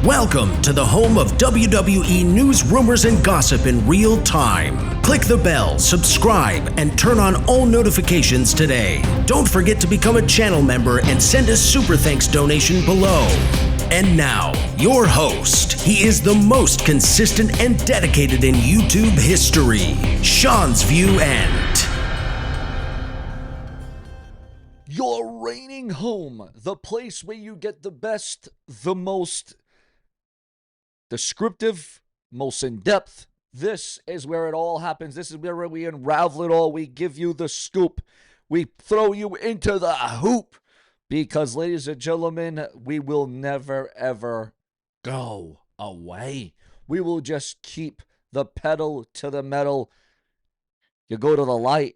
Welcome to the home of WWE News Rumors and Gossip in real time. Click the bell, subscribe, and turn on all notifications today. Don't forget to become a channel member and send a super thanks donation below. And now, your host. He is the most consistent and dedicated in YouTube history, Seanzviewent. Your reigning home, the place where you get the best, the most descriptive, most in-depth. This is where it all happens. This is where we unravel it all. We give you the scoop. We throw you into the hoop. Because, ladies and gentlemen, we will never, ever go away. We will just keep the pedal to the metal. You go to the light,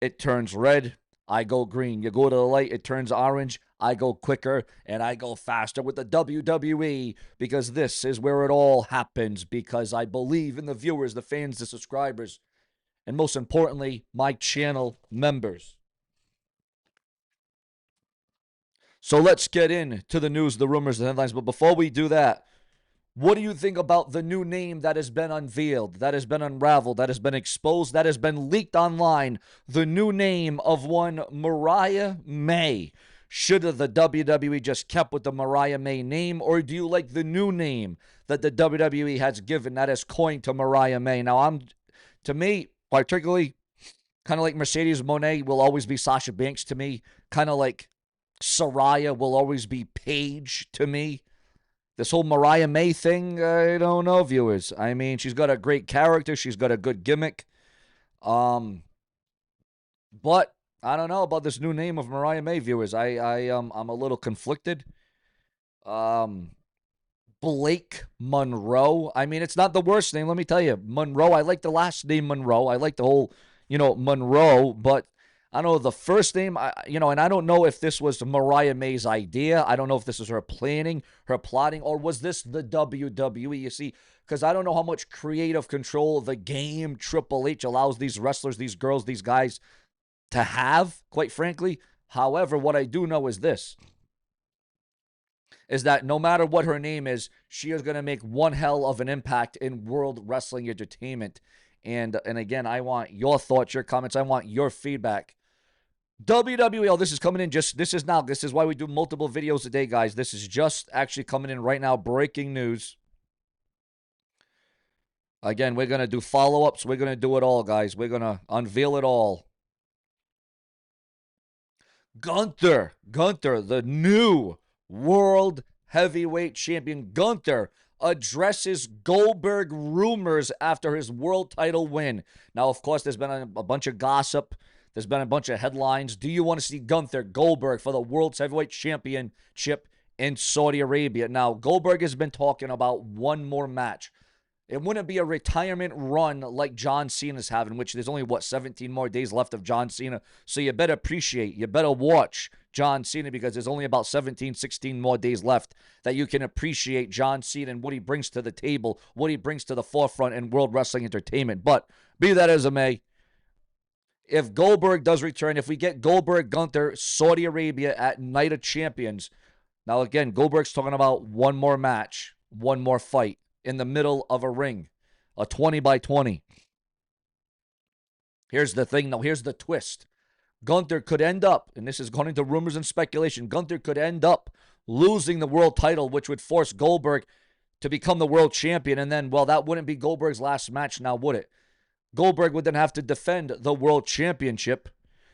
it turns red. I go green. You go to the light, it turns orange. I go quicker and I go faster with the WWE, because this is where it all happens, because I believe in the viewers, the fans, the subscribers, and most importantly, my channel members. So let's get into the news, the rumors, the headlines. But before we do that, what do you think about the new name that has been unveiled, that has been unraveled, that has been exposed, that has been leaked online? The new name of one Mariah May. Should have the WWE just kept with the Mariah May name, or do you like the new name that the WWE has given, that is coined to Mariah May? Now, to me, particularly, kind of like Mercedes Moné will always be Sasha Banks to me, kind of like Saraya will always be Paige to me. This whole Mariah May thing, I don't know, viewers. I mean, she's got a great character. She's got a good gimmick. But I don't know about this new name of Mariah May, viewers. I'm a little conflicted. Blake Monroe. I mean, it's not the worst name, let me tell you. Monroe, I like the last name Monroe. I like the whole, Monroe, but I don't know the first name, and I don't know if this was Mariah May's idea. I don't know if this was her planning, her plotting, or was this the WWE? You see, because I don't know how much creative control the game Triple H allows these wrestlers, these girls, these guys to have, quite frankly. However, what I do know is this, is that no matter what her name is, she is going to make one hell of an impact in world wrestling entertainment. And again, I want your thoughts, your comments. I want your feedback. WWE, oh, this is coming in this is why we do multiple videos a day, guys. This is just actually coming in right now, breaking news. Again, we're going to do follow-ups. We're going to do it all, guys. We're going to unveil it all. Gunther, the new World Heavyweight Champion. Gunther addresses Goldberg rumors after his world title win. Now, of course, there's been a bunch of gossip. There's been a bunch of headlines. Do you want to see Gunther Goldberg for the World Heavyweight Championship in Saudi Arabia? Now, Goldberg has been talking about one more match. It wouldn't be a retirement run like John Cena's having, which there's only, 17 more days left of John Cena. So you better watch John Cena, because there's only about 17, 16 more days left that you can appreciate John Cena and what he brings to the table, what he brings to the forefront in world wrestling entertainment. But be that as it may, if Goldberg does return, if we get Goldberg Gunther Saudi Arabia at Night of Champions, now again, Goldberg's talking about one more match, one more fight in the middle of a ring, a 20 by 20. Here's the thing, though. Here's the twist. Gunther could end up, and this is according to rumors and speculation, Gunther could end up losing the world title, which would force Goldberg to become the world champion. And then, well, that wouldn't be Goldberg's last match now, would it? Goldberg would then have to defend the world championship.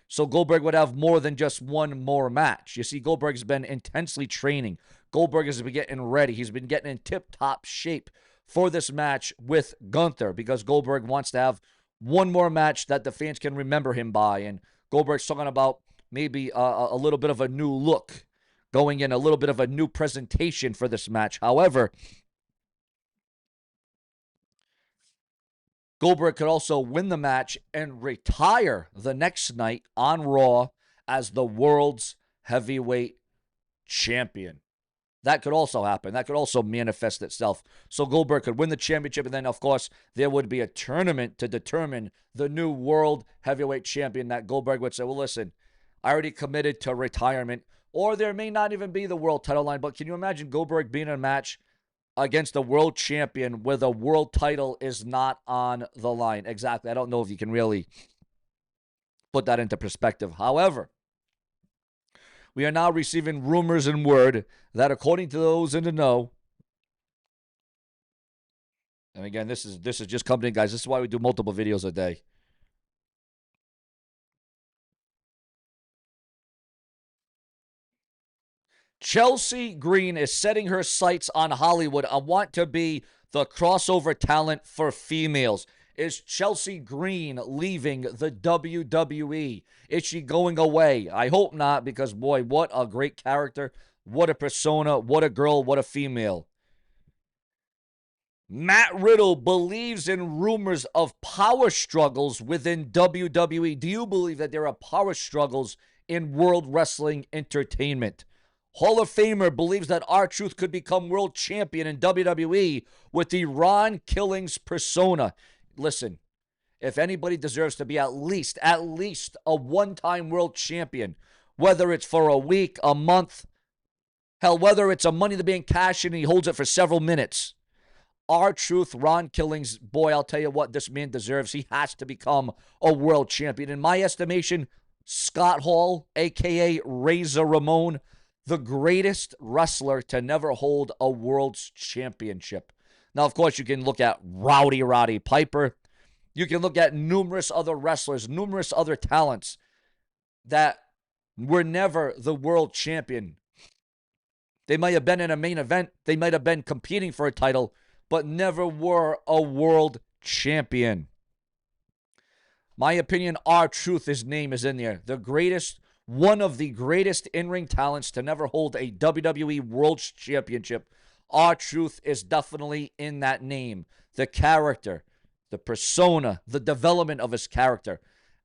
So Goldberg would have more than just one more match. You see, Goldberg's been intensely training. Goldberg has been getting ready. He's been getting in tip-top shape for this match with Gunther, because Goldberg wants to have one more match that the fans can remember him by. And Goldberg's talking about maybe a little bit of a new look going in, a little bit of a new presentation for this match. However, Goldberg could also win the match and retire the next night on Raw as the world's heavyweight champion. That could also happen. That could also manifest itself. So Goldberg could win the championship, and then, of course, there would be a tournament to determine the new world heavyweight champion. That Goldberg would say, well, listen, I already committed to retirement. Or there may not even be the world title line, but can you imagine Goldberg being in a match against a world champion where the world title is not on the line? Exactly. I don't know if you can really put that into perspective. However, we are now receiving rumors and word that according to those in the know, and again, this is just coming in, guys. This is why we do multiple videos a day. Chelsea Green is setting her sights on Hollywood. I want to be the crossover talent for females. Is Chelsea Green leaving the WWE? Is she going away? I hope not, because boy, what a great character. What a persona. What a girl. What a female. Matt Riddle believes in rumors of power struggles within WWE. Do you believe that there are power struggles in World Wrestling Entertainment? Hall of Famer believes that R-Truth could become world champion in WWE with the Ron Killings persona. Listen, if anybody deserves to be at least a one-time world champion, whether it's for a week, a month, hell, whether it's a Money in the Bank cash in and he holds it for several minutes, R-Truth, Ron Killings, boy, I'll tell you what this man deserves. He has to become a world champion. In my estimation, Scott Hall, a.k.a. Razor Ramon, the greatest wrestler to never hold a world's championship. Now, of course, you can look at Rowdy Roddy Piper. You can look at numerous other wrestlers, numerous other talents that were never the world champion. They might have been in a main event. They might have been competing for a title, but never were a world champion. My opinion, R-Truth, his name is in there. The greatest, one of the greatest in-ring talents to never hold a WWE World Championship. R-Truth is definitely in that name. The character, the persona, the development of his character.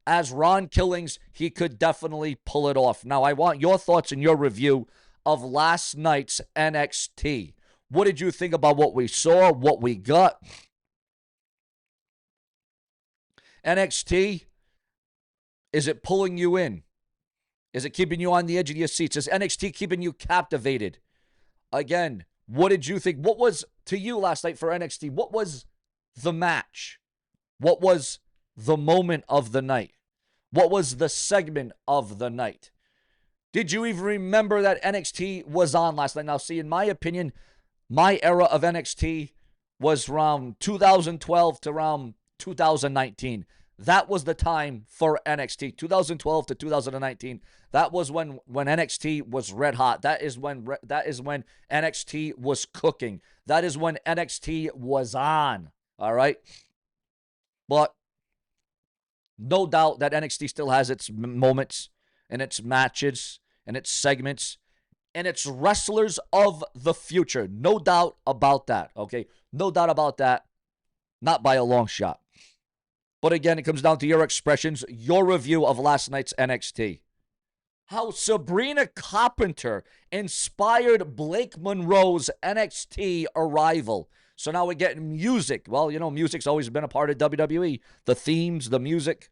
As Ron Killings, he could definitely pull it off. Now, I want your thoughts and your review of last night's NXT. What did you think about what we saw, what we got? NXT, is it pulling you in? Is it keeping you on the edge of your seats? Is NXT keeping you captivated? Again, what did you think? What was, to you last night for NXT, what was the match? What was the moment of the night? What was the segment of the night? Did you even remember that NXT was on last night? Now, see, in my opinion, my era of NXT was around 2012 to around 2019. That was the time for NXT, 2012 to 2019. That was when NXT was red hot. That is when NXT was cooking. That is when NXT was on. All right, but no doubt that NXT still has its moments and its matches and its segments and its wrestlers of the future. No doubt about that. Okay, no doubt about that. Not by a long shot. But again, it comes down to your expressions, your review of last night's NXT. How Sabrina Carpenter inspired Blake Monroe's NXT arrival. So now we're getting music. Well, you know, music's always been a part of WWE. The themes, the music.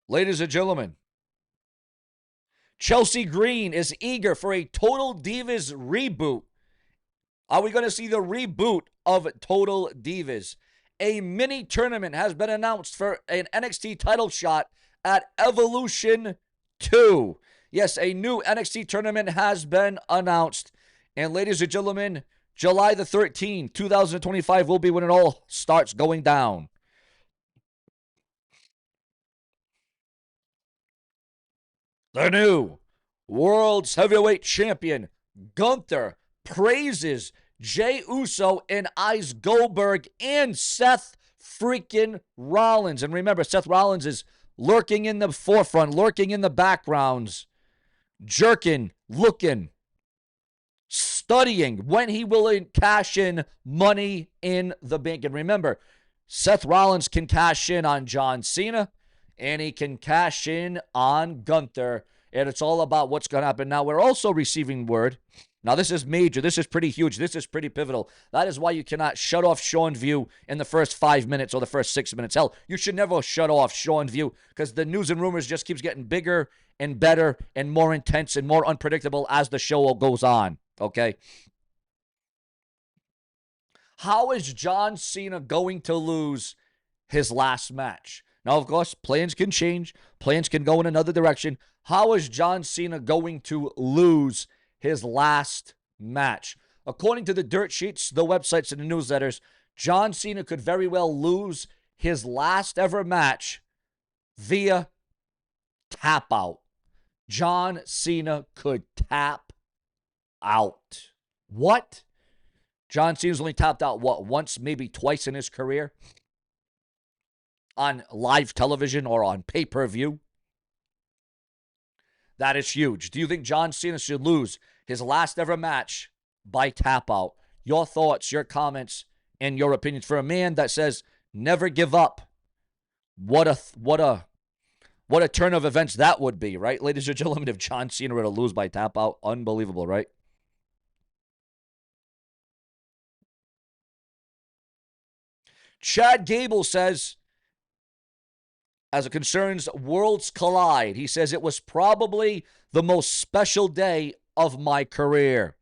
Ladies and gentlemen, Chelsea Green is eager for a Total Divas reboot. Are we going to see the reboot of Total Divas? A mini tournament has been announced for an NXT title shot at Evolution 2. Yes, a new NXT tournament has been announced. And ladies and gentlemen, July the 13th, 2025 will be when it all starts going down. The new World's Heavyweight Champion, Gunther, praises Jey Uso and eyes Goldberg and Seth freaking Rollins. And remember, Seth Rollins is lurking in the forefront, lurking in the backgrounds, jerking, looking, studying when he will cash in Money in the Bank. And remember, Seth Rollins can cash in on John Cena, and he can cash in on Gunther. And it's all about what's going to happen. Now, we're also receiving word Now, this is major. This is pretty huge. This is pretty pivotal. That is why you cannot shut off Seanzviewent in the first 5 minutes or the first 6 minutes. Hell, you should never shut off Seanzviewent because the news and rumors just keeps getting bigger and better and more intense and more unpredictable as the show goes on, okay? How is John Cena going to lose his last match? Now, of course, plans can change. Plans can go in another direction. How is John Cena going to lose his last match? According to the dirt sheets, the websites, and the newsletters, John Cena could very well lose his last ever match via tap out. John Cena could tap out. What? John Cena's only tapped out, what, once, maybe twice in his career? On live television or on pay-per-view? That is huge. Do you think John Cena should lose his last ever match by tap out? Your thoughts, your comments, and your opinions. For a man that says never give up, what a turn of events that would be, right? Ladies and gentlemen, if John Cena were to lose by tap out, unbelievable, right? Chad Gable says, as it concerns Worlds Collide, he says it was probably the most special day of my career.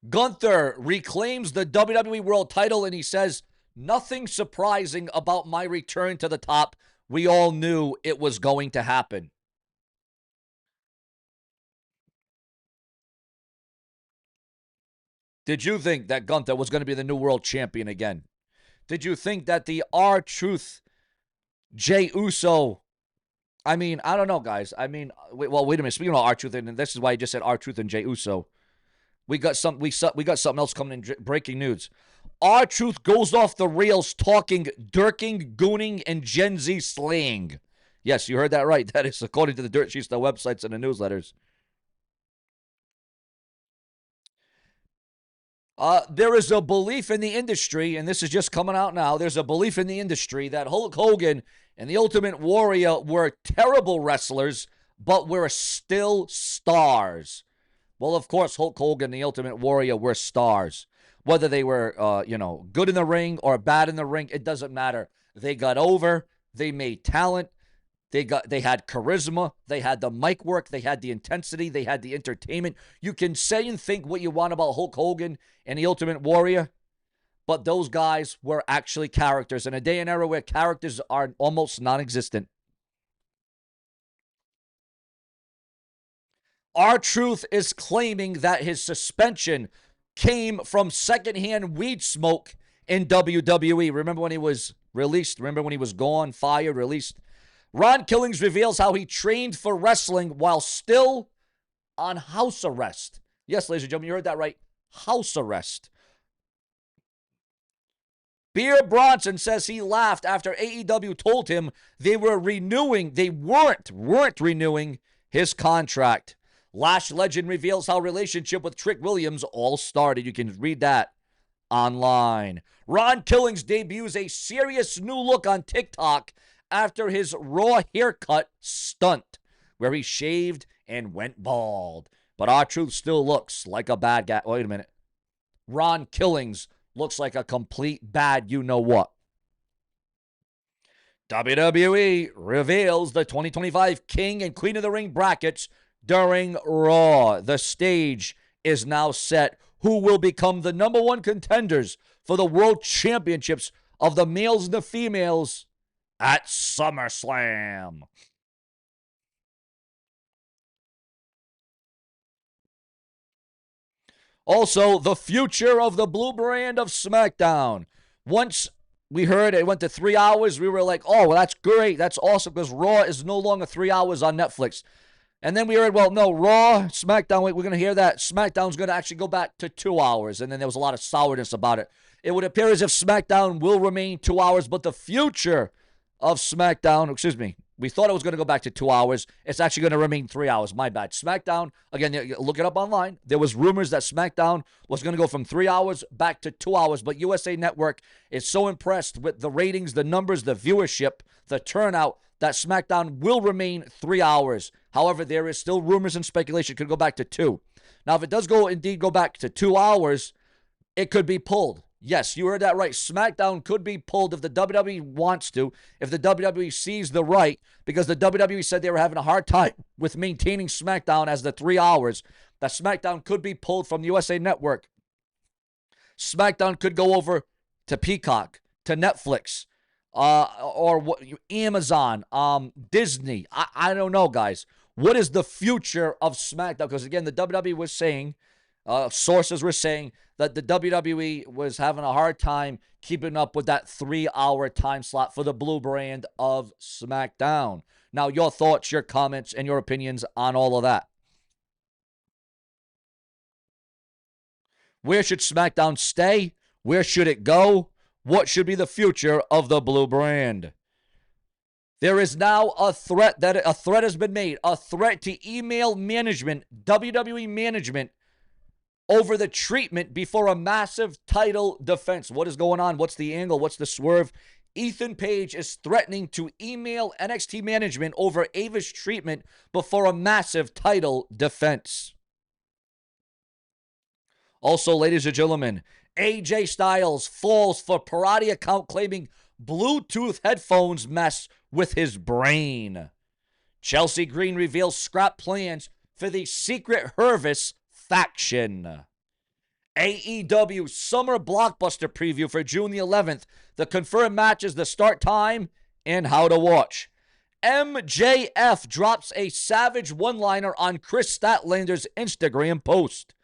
Gunther reclaims the WWE World title, and he says, nothing surprising about my return to the top. We all knew it was going to happen. Did you think that Gunther was going to be the new world champion again? Did you think that the R-Truth Jey Uso, I mean, I don't know, guys. I mean, wait a minute. Speaking of R-Truth, and this is why I just said R-Truth and Jey Uso. We got something else coming in. Breaking news. R-Truth goes off the rails talking dirking, gooning, and Gen Z slang. Yes, you heard that right. That is according to the dirt sheets, the websites, and the newsletters. There is a belief in the industry, and this is just coming out now, there's a belief in the industry that Hulk Hogan and the Ultimate Warrior were terrible wrestlers, but were still stars. Well, of course, Hulk Hogan and the Ultimate Warrior were stars. Whether they were, good in the ring or bad in the ring, it doesn't matter. They got over. They made talent. They had charisma. They had the mic work. They had the intensity. They had the entertainment. You can say and think what you want about Hulk Hogan and the Ultimate Warrior, but those guys were actually characters in a day and era where characters are almost non-existent. R-Truth is claiming that his suspension came from secondhand weed smoke in WWE. Remember when he was released? Remember when he was gone, fired, released? Ron Killings reveals how he trained for wrestling while still on house arrest. Yes, ladies and gentlemen, you heard that right. House arrest. Beer Bronson says he laughed after AEW told him they weren't renewing his contract. Lash Legend reveals how relationship with Trick Williams all started. You can read that online. Ron Killings debuts a serious new look on TikTok after his Raw haircut stunt, where he shaved and went bald. But R-Truth still looks like a bad guy. Wait a minute. Ron Killings looks like a complete bad you-know-what. WWE reveals the 2025 King and Queen of the Ring brackets during Raw. The stage is now set. Who will become the number one contenders for the World Championships of the males and the females at SummerSlam? Also, the future of the blue brand of SmackDown. Once we heard it went to 3 hours, we were like, oh, well, that's great. That's awesome because Raw is no longer 3 hours on Netflix. And then we heard, well, no, Raw, SmackDown, we're going to hear that SmackDown's going to actually go back to 2 hours. And then there was a lot of sourness about it. It would appear as if SmackDown will remain 2 hours, but the future of SmackDown, we thought it was going to go back to 2 hours. It's actually going to remain 3 hours. My bad. SmackDown, again, look it up online. There was rumors that SmackDown was going to go from 3 hours back to 2 hours, but USA Network is so impressed with the ratings, the numbers, the viewership, the turnout, that SmackDown will remain 3 hours. However, there is still rumors and speculation it could go back to 2. Now, if it does indeed go back to 2 hours, it could be pulled. Yes, you heard that right. SmackDown could be pulled if the WWE wants to, if the WWE sees the right, because the WWE said they were having a hard time with maintaining SmackDown as the 3 hours, that SmackDown could be pulled from the USA Network. SmackDown could go over to Peacock, to Netflix, or Amazon, Disney. I don't know, guys. What is the future of SmackDown? Because, again, the WWE was saying, sources were saying that the WWE was having a hard time keeping up with that 3-hour time slot for the blue brand of SmackDown. Now, your thoughts, your comments, and your opinions on all of that. Where should SmackDown stay? Where should it go? What should be the future of the blue brand? There is now a threat has been made, a threat to email management, WWE management, over the treatment before a massive title defense. What is going on? What's the angle? What's the swerve? Ethan Page is threatening to email NXT management over Ava's treatment before a massive title defense. Also, ladies and gentlemen, AJ Styles falls for Parati account claiming Bluetooth headphones mess with his brain. Chelsea Green reveals scrap plans for the Secret Service faction. AEW Summer Blockbuster preview for June the 11th. The confirmed matches, the start time, and how to watch. MJF drops a savage one-liner on Chris Statlander's Instagram post.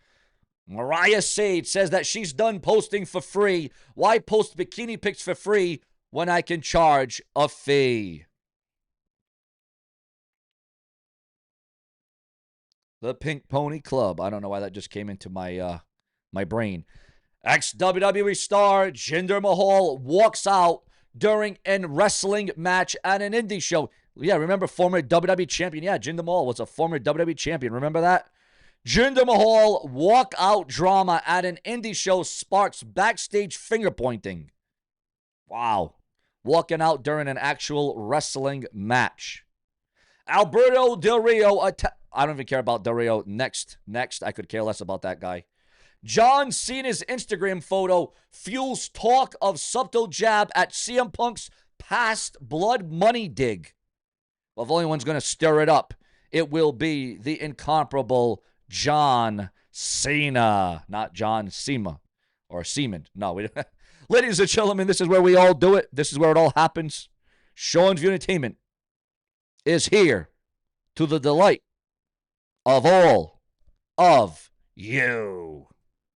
Mariah Sage says that she's done posting for free. Why post bikini pics for free when I can charge a fee? The Pink Pony Club. I don't know why that just came into my my brain. Ex-WWE star Jinder Mahal walks out during a wrestling match at an indie show. Yeah, remember former WWE champion? Yeah, Jinder Mahal was a former WWE champion. Remember that? Jinder Mahal walkout drama at an indie show sparks backstage finger pointing. Wow. Walking out during an actual wrestling match. Alberto Del Rio. I don't even care about Del Rio. Next. I could care less about that guy. John Cena's Instagram photo fuels talk of subtle jab at CM Punk's past blood money dig. Well, if only one's going to stir it up, it will be the incomparable John Cena, not John Cena or Seaman. No, ladies and gentlemen, this is where we all do it. This is where it all happens. Seanzviewent Entertainment is here to the delight of all of you.